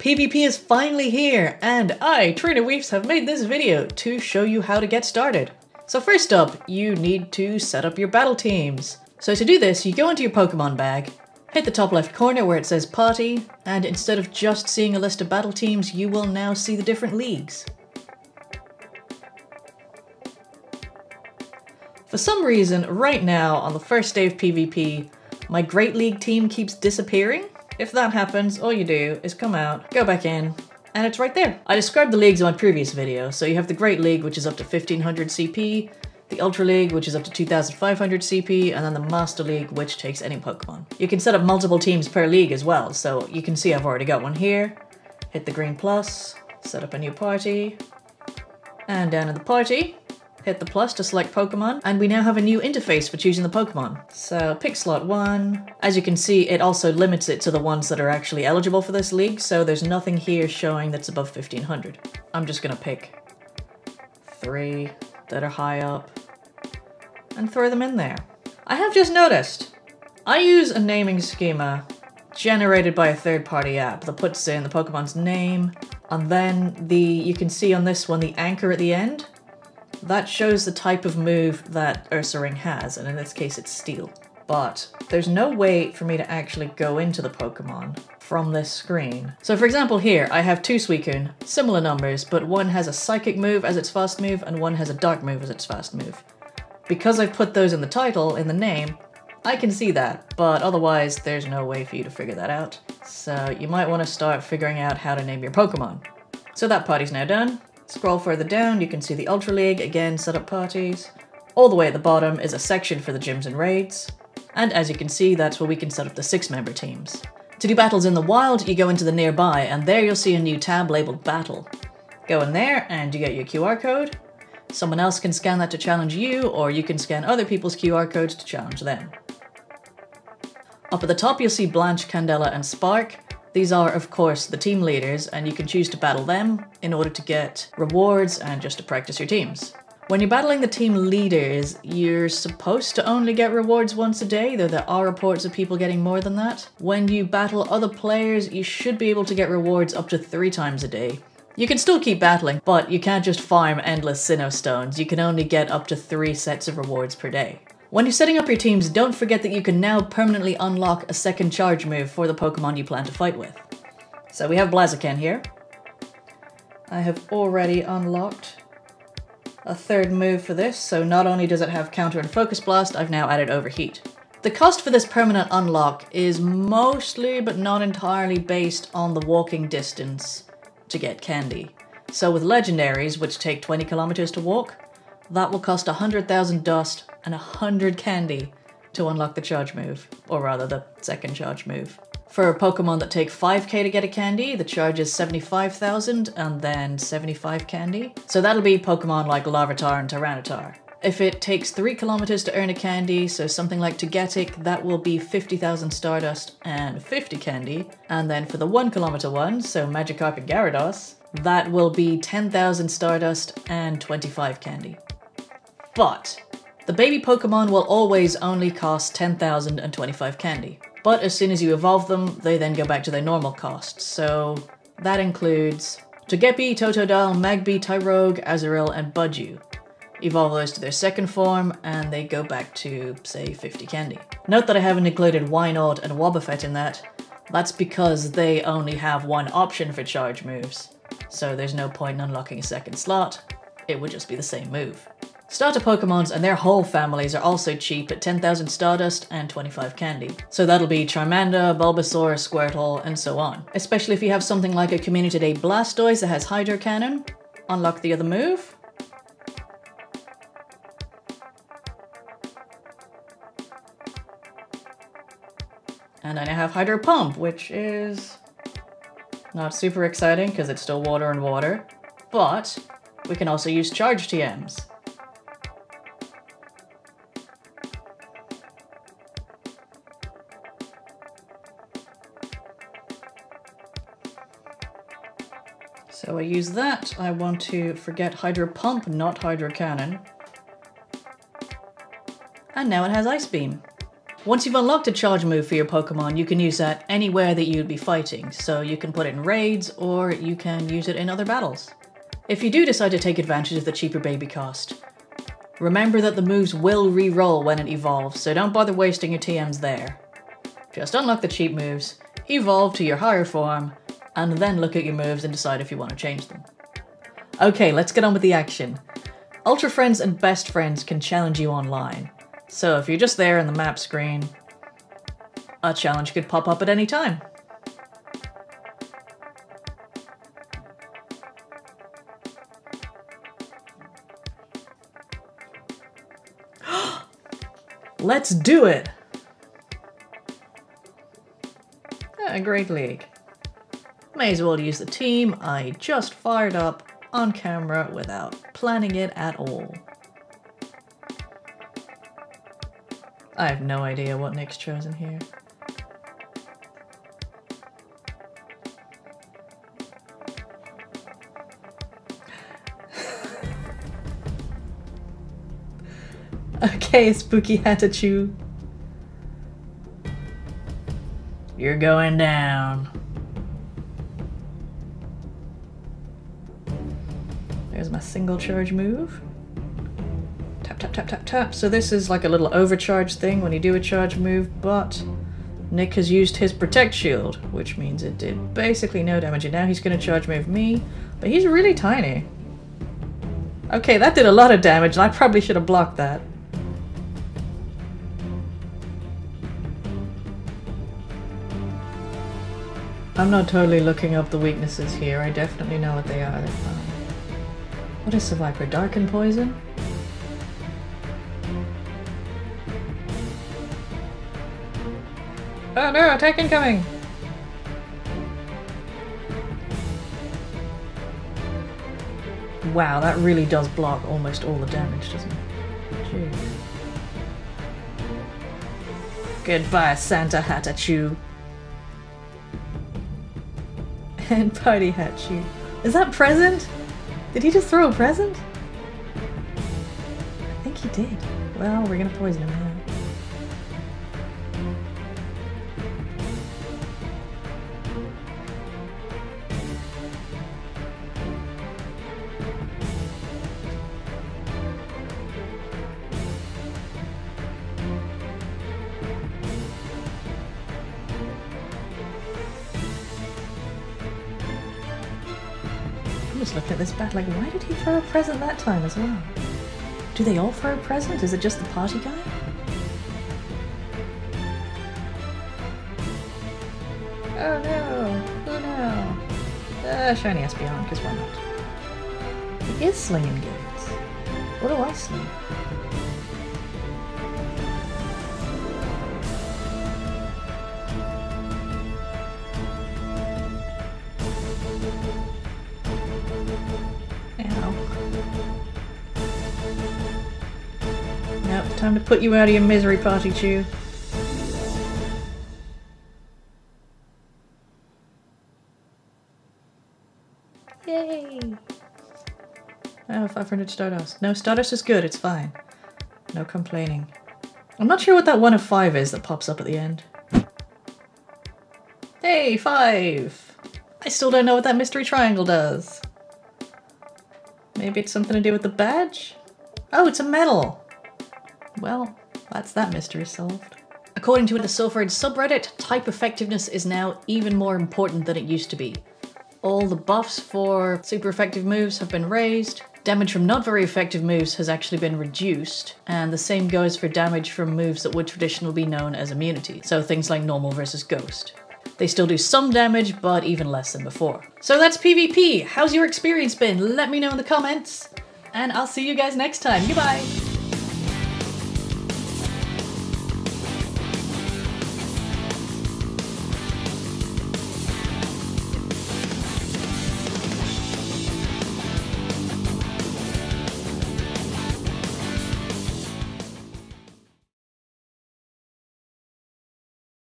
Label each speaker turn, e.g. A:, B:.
A: PvP is finally here, and I, Trainer Weefs, have made this video to show you how to get started. So first up, you need to set up your battle teams. So to do this, you go into your Pokemon bag, hit the top left corner where it says Party, and instead of just seeing a list of battle teams, you will now see the different leagues. For some reason, right now, on the first day of PvP, my Great League team keeps disappearing. If that happens, all you do is come out, go back in, and it's right there. I described the leagues in my previous video, so you have the Great League, which is up to 1500 CP, the Ultra League, which is up to 2500 CP, and then the Master League, which takes any Pokemon. You can set up multiple teams per league as well, so you can see I've already got one here. Hit the green plus, set up a new party, and down in the party, hit the plus to select Pokemon, and we now have a new interface for choosing the Pokemon. So pick slot 1. As you can see, it also limits it to the ones that are actually eligible for this league, so there's nothing here showing that's above 1500. I'm just gonna pick 3 that are high up and throw them in there. I have just noticed, I use a naming schema generated by a third-party app that puts in the Pokemon's name, and then you can see on this one the anchor at the end. That shows the type of move that Ursaring has, and in this case it's Steel. But there's no way for me to actually go into the Pokemon from this screen. So for example here, I have 2 Suicune, similar numbers, but one has a Psychic move as its fast move, and one has a Dark move as its fast move. Because I've put those in the title, in the name, I can see that, but otherwise there's no way for you to figure that out. So you might want to start figuring out how to name your Pokemon. So that party's now done. Scroll further down, you can see the Ultra League, again set up parties. All the way at the bottom is a section for the gyms and raids. And as you can see, that's where we can set up the 6-member teams. To do battles in the wild, you go into the nearby, and there you'll see a new tab labeled Battle. Go in there and you get your QR code. Someone else can scan that to challenge you, or you can scan other people's QR codes to challenge them. Up at the top you'll see Blanche, Candela and Spark. These are, of course, the team leaders, and you can choose to battle them in order to get rewards and just to practice your teams. When you're battling the team leaders, you're supposed to only get rewards once a day, though there are reports of people getting more than that. When you battle other players, you should be able to get rewards up to 3 times a day. You can still keep battling, but you can't just farm endless Sinnoh Stones. You can only get up to 3 sets of rewards per day. When you're setting up your teams, don't forget that you can now permanently unlock a second charge move for the Pokemon you plan to fight with. So we have Blaziken here. I have already unlocked a 3rd move for this, so not only does it have Counter and Focus Blast, I've now added Overheat. The cost for this permanent unlock is mostly, but not entirely, based on the walking distance to get candy. So with legendaries, which take 20 kilometers to walk, that will cost 100,000 dust and 100 candy to unlock the charge move, or rather the second charge move. For a Pokemon that take 5k to get a candy, the charge is 75,000 and then 75 candy. So that'll be Pokemon like Larvitar and Tyranitar. If it takes 3 kilometers to earn a candy, so something like Togetic, that will be 50,000 Stardust and 50 candy. And then for the 1 kilometer one, so Magikarp and Gyarados, that will be 10,000 Stardust and 25 candy. But the baby Pokemon will always only cost 10,000 and 25 candy. But as soon as you evolve them, they then go back to their normal cost. So that includes Togepi, Totodile, Magby, Tyrogue, Azurill, and Budgie. Evolve those to their 2nd form, and they go back to, say, 50 candy. Note that I haven't included Wynaut and Wobbuffet in that. That's because they only have 1 option for charge moves. So there's no point in unlocking a 2nd slot. It would just be the same move. Starter Pokemons and their whole families are also cheap at 10,000 Stardust and 25 candy. So that'll be Charmander, Bulbasaur, Squirtle, and so on. Especially if you have something like a Community Day Blastoise that has Hydro Cannon. Unlock the other move. And I now have Hydro Pump, which is not super exciting because it's still water and water. But we can also use Charge TMs. So I use that. I want to forget Hydro Pump, not Hydro Cannon. And now it has Ice Beam. Once you've unlocked a charge move for your Pokemon, you can use that anywhere that you'd be fighting. So you can put it in raids, or you can use it in other battles. If you do decide to take advantage of the cheaper baby cost, remember that the moves will re-roll when it evolves, so don't bother wasting your TMs there. Just unlock the cheap moves, evolve to your higher form, and then look at your moves and decide if you want to change them. Okay, let's get on with the action. Ultra Friends and Best Friends can challenge you online. So if you're just there in the map screen, a challenge could pop up at any time. Let's do it! A great league. May as well use the team I just fired up on camera without planning it at all. I have no idea what Nick's chosen here. Okay, Spooky Hatachu. You're going down. There's my single charge move. Tap, tap, tap, tap, tap. So this is like a little overcharge thing when you do a charge move, but Nick has used his Protect Shield, which means it did basically no damage, and now he's going to charge move me, but he's really tiny. Okay, that did a lot of damage, and I probably should have blocked that. I'm not totally looking up the weaknesses here. I definitely know what they are. They're fine. What is Survivor? Dark and Poison? Oh no, attack incoming! Wow, that really does block almost all the damage, doesn't it? Jeez. Goodbye, Santa Hatachu. And Party Hachu. Is that present? Did he just throw a present? I think he did. Well, we're gonna poison him now. I'm just looking at this bat like, why did he throw a present that time as well? Do they all throw a present? Is it just the party guy? Oh no! Oh no! Shiny Espeon, because why not? He is slinging gates. What do I sling? Nope, time to put you out of your misery, Party Chew. Yay! Oh, 500 Stardust. No, Stardust is good, it's fine. No complaining. I'm not sure what that 1 of 5 is that pops up at the end. Hey, 5! I still don't know what that mystery triangle does. Maybe it's something to do with the badge? Oh, it's a medal! Well, that's that mystery solved. According to the Sulfurade subreddit, type effectiveness is now even more important than it used to be. All the buffs for super effective moves have been raised, damage from not very effective moves has actually been reduced, and the same goes for damage from moves that would traditionally be known as immunity, so things like normal versus ghost. They still do some damage, but even less than before. So that's PvP! How's your experience been? Let me know in the comments, and I'll see you guys next time. Goodbye!